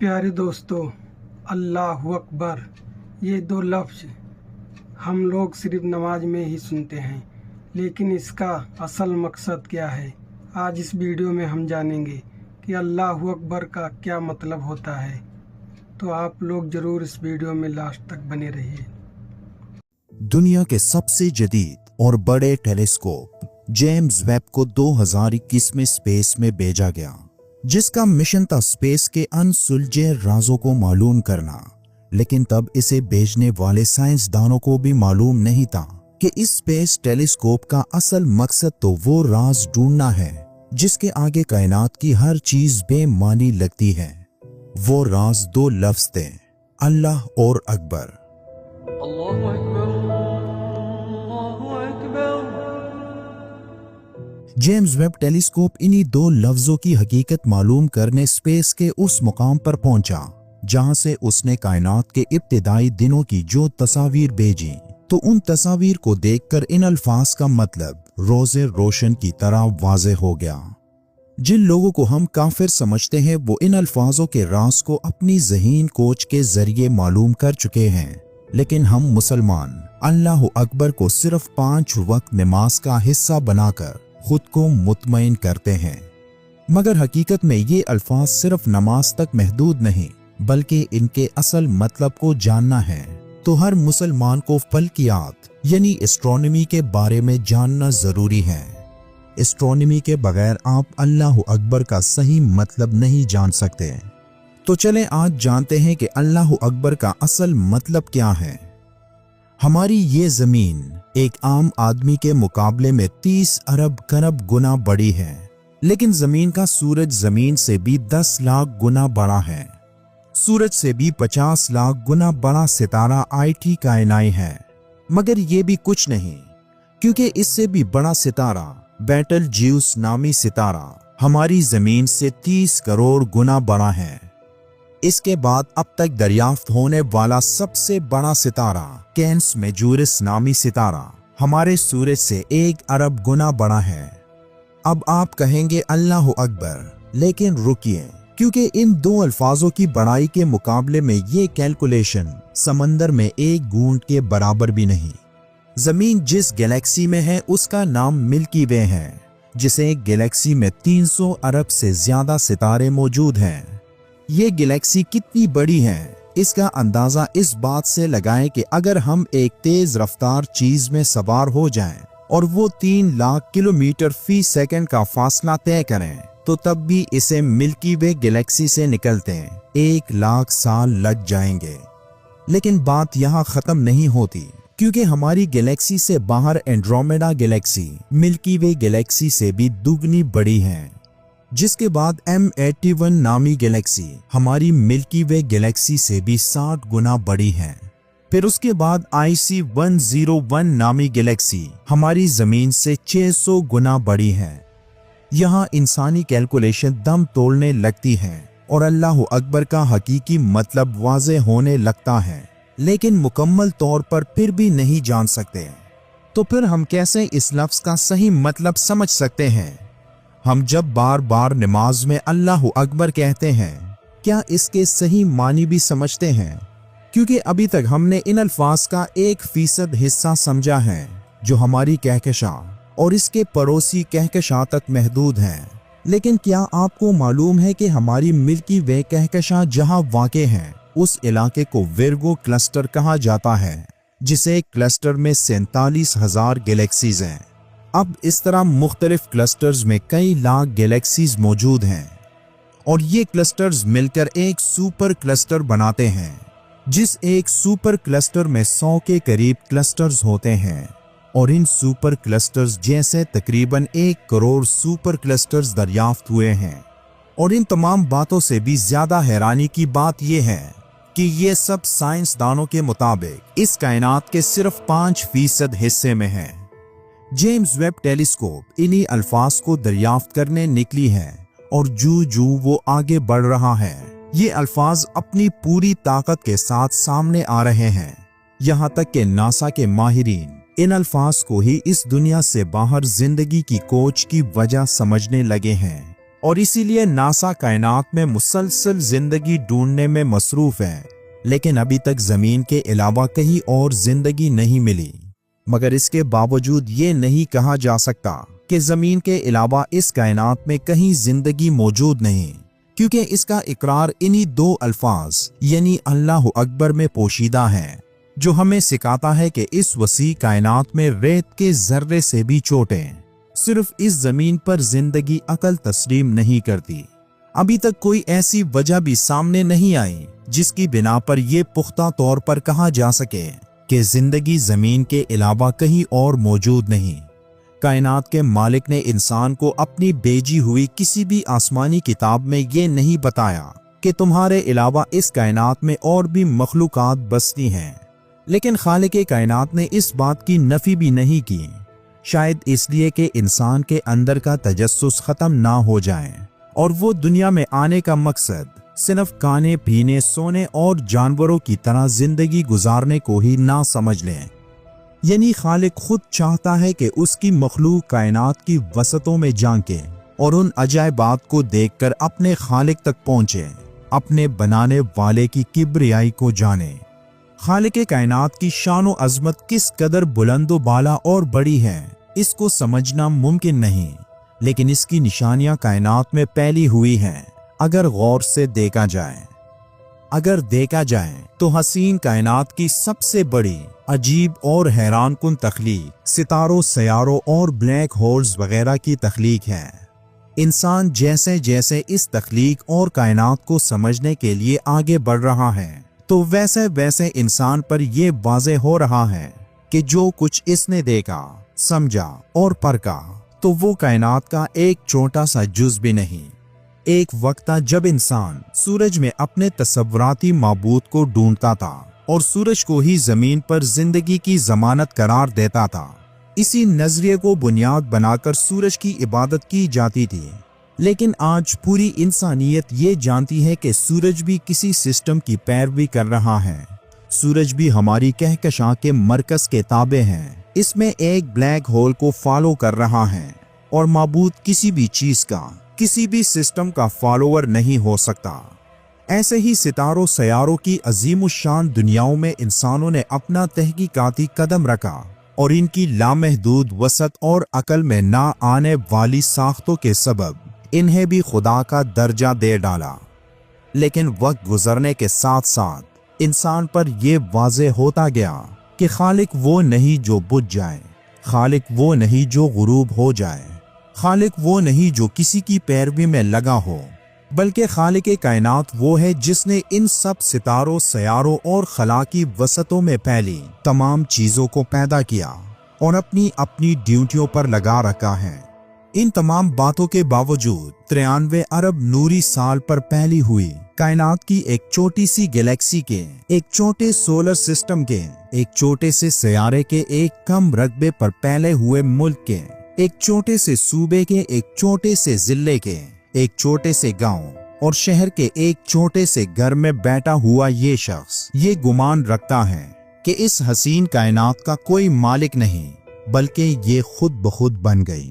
प्यारे दोस्तों, अल्लाह अकबर ये दो लफ्ज़ हम लोग सिर्फ नमाज में ही सुनते हैं, लेकिन इसका असल मकसद क्या है? आज इस वीडियो में हम जानेंगे कि अल्लाह अकबर का क्या मतलब होता है। तो आप लोग ज़रूर इस वीडियो में लास्ट तक बने रहिए। दुनिया के सबसे जदीद और बड़े टेलीस्कोप जेम्स वेब को 2021 में स्पेस में भेजा गया, जिसका मिशन था स्पेस के अनसुलझे राजों को मालूम करना। लेकिन तब इसे भेजने वाले साइंसदानों को भी मालूम नहीं था कि इस स्पेस टेलीस्कोप का असल मकसद तो वो राज ढूंढना है जिसके आगे कायनात की हर चीज बेमानी लगती है। वो राज दो लफ्ज थे, अल्लाह और अकबर। अल्लाहु अकबर, अल्लाहु अकबर। जेम्स वेब टेलीस्कोप इन्हीं दो लफ्जों की हकीकत मालूम करने स्पेस के उस मुकाम पर पहुंचा जहां से उसने कायनात के इब्तिदाई दिनों की जो तस्वीर भेजी। तो उन तस्वीर को देखकर इन अल्फाज का मतलब रोज़े रोशन की तरह वाज़े हो गया। जिन लोगों को हम काफिर समझते हैं वो इन अल्फाजों के राज को अपनी ज़हीन कोच के जरिए मालूम कर चुके हैं, लेकिन हम मुसलमान अल्लाह अकबर को सिर्फ 5 वक्त नमाज का हिस्सा बनाकर खुद को मुतमईन करते हैं। मगर हकीकत में ये अल्फाज सिर्फ नमाज तक महदूद नहीं बल्कि इनके असल मतलब को जानना है। तो हर मुसलमान को फल्कियात यानी एस्ट्रोनॉमी के बारे में जानना जरूरी है। एस्ट्रोनॉमी के बगैर आप अल्लाह अकबर का सही मतलब नहीं जान सकते। तो चलें आज जानते हैं कि अल्लाह अकबर का असल मतलब क्या है। हमारी ये जमीन एक आम आदमी के मुकाबले में 30 अरब खरब गुना बड़ी है, लेकिन जमीन का सूरज जमीन से भी 10 लाख गुना बड़ा है। सूरज से भी 50 लाख गुना बड़ा सितारा IT कायनाई है। मगर ये भी कुछ नहीं, क्योंकि इससे भी बड़ा सितारा बैटल ज्यूस नामी सितारा हमारी जमीन से 30 करोड़ गुना बड़ा है। इसके बाद अब तक दरियाफ्त होने वाला सबसे बड़ा सितारा कैंस मेजूरिस नामी सितारा हमारे सूरज से 1 अरब गुना बड़ा है। अब आप कहेंगे अल्लाह अकबर, लेकिन रुकिए, क्योंकि इन दो अल्फाजों की बड़ाई के मुकाबले में ये कैलकुलेशन समंदर में एक बूंद के बराबर भी नहीं। जमीन जिस गैलेक्सी में है उसका नाम मिल्की वे है, जिसे गैलेक्सी में 300 अरब से ज्यादा सितारे मौजूद हैं। ये गैलेक्सी कितनी बड़ी है इसका अंदाजा इस बात से लगाएं कि अगर हम एक तेज रफ्तार चीज में सवार हो जाएं और वो 3 लाख किलोमीटर फी सेकंड का फासला तय करें तो तब भी इसे मिल्की वे गैलेक्सी से निकलते 1 लाख साल लग जाएंगे। लेकिन बात यहाँ खत्म नहीं होती, क्योंकि हमारी गैलेक्सी से बाहर एंड्रोमेडा गैलेक्सी मिल्की वे गैलेक्सी से भी दुगनी बड़ी है, जिसके बाद M81 नामी गैलेक्सी हमारी मिल्की वे गैलेक्सी से भी 60 गुना बड़ी है। फिर उसके बाद IC 101 नामी गैलेक्सी हमारी जमीन से 600 गुना बड़ी है। यहाँ इंसानी कैलकुलेशन दम तोड़ने लगती है और अल्लाह अकबर का हकीकी मतलब वाज़े होने लगता है, लेकिन मुकम्मल तौर पर फिर भी नहीं जान सकते। तो फिर हम कैसे इस लफ्ज़ का सही मतलब समझ सकते हैं? हम जब बार बार नमाज में अल्लाह अकबर कहते हैं, क्या इसके सही मानी भी समझते हैं? क्योंकि अभी तक हमने इन अल्फाज का 1% हिस्सा समझा है जो हमारी कहकशा और इसके पड़ोसी कहकशा तक महदूद है। लेकिन क्या आपको मालूम है कि हमारी मिल्की वे कहकशा जहां वाक़े है उस इलाके को विर्गो क्लस्टर कहा जाता है, जिसे क्लस्टर में 47,000 गैलेक्सीज हैं। अब इस तरह मुख्तलिफ क्लस्टर्स में कई लाख गैलेक्सीज मौजूद हैं और ये क्लस्टर्स मिलकर एक सुपर क्लस्टर बनाते हैं, जिस एक सुपर क्लस्टर में 100 के करीब क्लस्टर्स होते हैं। और इन सुपर क्लस्टर्स जैसे तकरीबन 1 करोड़ सुपर क्लस्टर्स दरियाफ्त हुए हैं। और इन तमाम बातों से भी ज्यादा हैरानी की बात यह है कि ये सब साइंसदानों के मुताबिक इस कायनात के सिर्फ 5% हिस्से में है। जेम्स वेब टेलीस्कोप इन्हीं अल्फाज को दरियाफ्त करने निकली है और जू वो आगे बढ़ रहा है, ये अल्फाज अपनी पूरी ताकत के साथ सामने आ रहे हैं। यहाँ तक कि नासा के माहिरीन इन अल्फाज को ही इस दुनिया से बाहर जिंदगी की खोज की वजह समझने लगे हैं। اور اسی لیے ناسا کائنات میں مسلسل زندگی ڈھونڈنے میں مصروف ہے، لیکن ابھی تک زمین کے علاوہ کہیں اور زندگی نہیں ملی۔ مگر اس کے باوجود یہ نہیں کہا جا سکتا کہ زمین کے علاوہ اس کائنات میں کہیں زندگی موجود نہیں، کیونکہ اس کا اقرار انہی دو الفاظ یعنی اللہ اکبر میں پوشیدہ ہے، جو ہمیں سکھاتا ہے کہ اس وسیع کائنات میں ریت کے ذرے سے بھی چھوٹے صرف اس زمین پر زندگی عقل تسلیم نہیں کرتی۔ ابھی تک کوئی ایسی وجہ بھی سامنے نہیں آئی جس کی بنا پر یہ پختہ طور پر کہا جا سکے کہ زندگی زمین کے علاوہ کہیں اور موجود نہیں۔ کائنات کے مالک نے انسان کو اپنی بھیجی ہوئی کسی بھی آسمانی کتاب میں یہ نہیں بتایا کہ تمہارے علاوہ اس کائنات میں اور بھی مخلوقات بستی ہیں، لیکن خالق کائنات نے اس بات کی نفی بھی نہیں کی، شاید اس لیے کہ انسان کے اندر کا تجسس ختم نہ ہو جائے اور وہ دنیا میں آنے کا مقصد صرف کھانے پینے سونے اور جانوروں کی طرح زندگی گزارنے کو ہی نہ سمجھ لیں۔ یعنی خالق خود چاہتا ہے کہ اس کی مخلوق کائنات کی وسطوں میں جھانکے اور ان عجائبات کو دیکھ کر اپنے خالق تک پہنچے، اپنے بنانے والے کی کبریائی کو جانے۔ خالق کائنات کی شان و عظمت کس قدر بلند و بالا اور بڑی ہے اس کو سمجھنا ممکن نہیں، لیکن اس کی نشانیاں کائنات میں پھیلی ہوئی ہیں اگر غور سے دیکھا جائے تو حسین کائنات کی سب سے بڑی عجیب اور حیران کن تخلیق ستاروں سیاروں اور بلیک ہولز وغیرہ کی تخلیق ہے۔ انسان جیسے جیسے اس تخلیق اور کائنات کو سمجھنے کے لیے آگے بڑھ رہا ہے تو ویسے ویسے انسان پر یہ واضح ہو رہا ہے کہ جو کچھ اس نے دیکھا سمجھا اور پرکھا تو وہ کائنات کا ایک چھوٹا سا جز بھی نہیں۔ ایک وقت تھا جب انسان سورج میں اپنے تصوراتی معبود کو ڈھونڈتا تھا اور سورج کو ہی زمین پر زندگی کی ضمانت قرار دیتا تھا۔ اسی نظریے کو بنیاد بنا کر سورج کی عبادت کی جاتی تھی، لیکن آج پوری انسانیت یہ جانتی ہے کہ سورج بھی کسی سسٹم کی پیروی کر رہا ہے۔ سورج بھی ہماری کہکشاں کے مرکز کے تابع ہے، اس میں ایک بلیک ہول کو فالو کر رہا ہے، اور معبود کسی بھی چیز کا کسی بھی سسٹم کا فالوور نہیں ہو سکتا۔ ایسے ہی ستاروں سیاروں کی عظیم الشان دنیاؤں میں انسانوں نے اپنا تحقیقاتی قدم رکھا اور ان کی لامحدود وسعت اور عقل میں نہ آنے والی ساختوں کے سبب انہیں بھی خدا کا درجہ دے ڈالا۔ لیکن وقت گزرنے کے ساتھ ساتھ انسان پر یہ واضح ہوتا گیا کہ خالق وہ نہیں جو بجھ جائے، خالق وہ نہیں جو غروب ہو جائے، خالق وہ نہیں جو کسی کی پیروی میں لگا ہو، بلکہ خالق کائنات وہ ہے جس نے ان سب ستاروں سیاروں اور خلا کی وسطوں میں پھیلی تمام چیزوں کو پیدا کیا اور اپنی اپنی ڈیوٹیوں پر لگا رکھا ہے۔ ان تمام باتوں کے باوجود 93 ارب نوری سال پر پھیلی ہوئی کائنات کی ایک چھوٹی سی گلیکسی کے، ایک چھوٹے سولر سسٹم کے، ایک چھوٹے سے سیارے کے، ایک کم رقبے پر پھیلے ہوئے ملک کے، ایک چھوٹے سے صوبے کے، ایک چھوٹے سے ضلع کے، ایک چھوٹے سے گاؤں اور شہر کے ایک چھوٹے سے گھر میں بیٹھا ہوا یہ شخص یہ گمان رکھتا ہے کہ اس حسین کائنات کا کوئی مالک نہیں، بلکہ یہ خود بخود بن گئی۔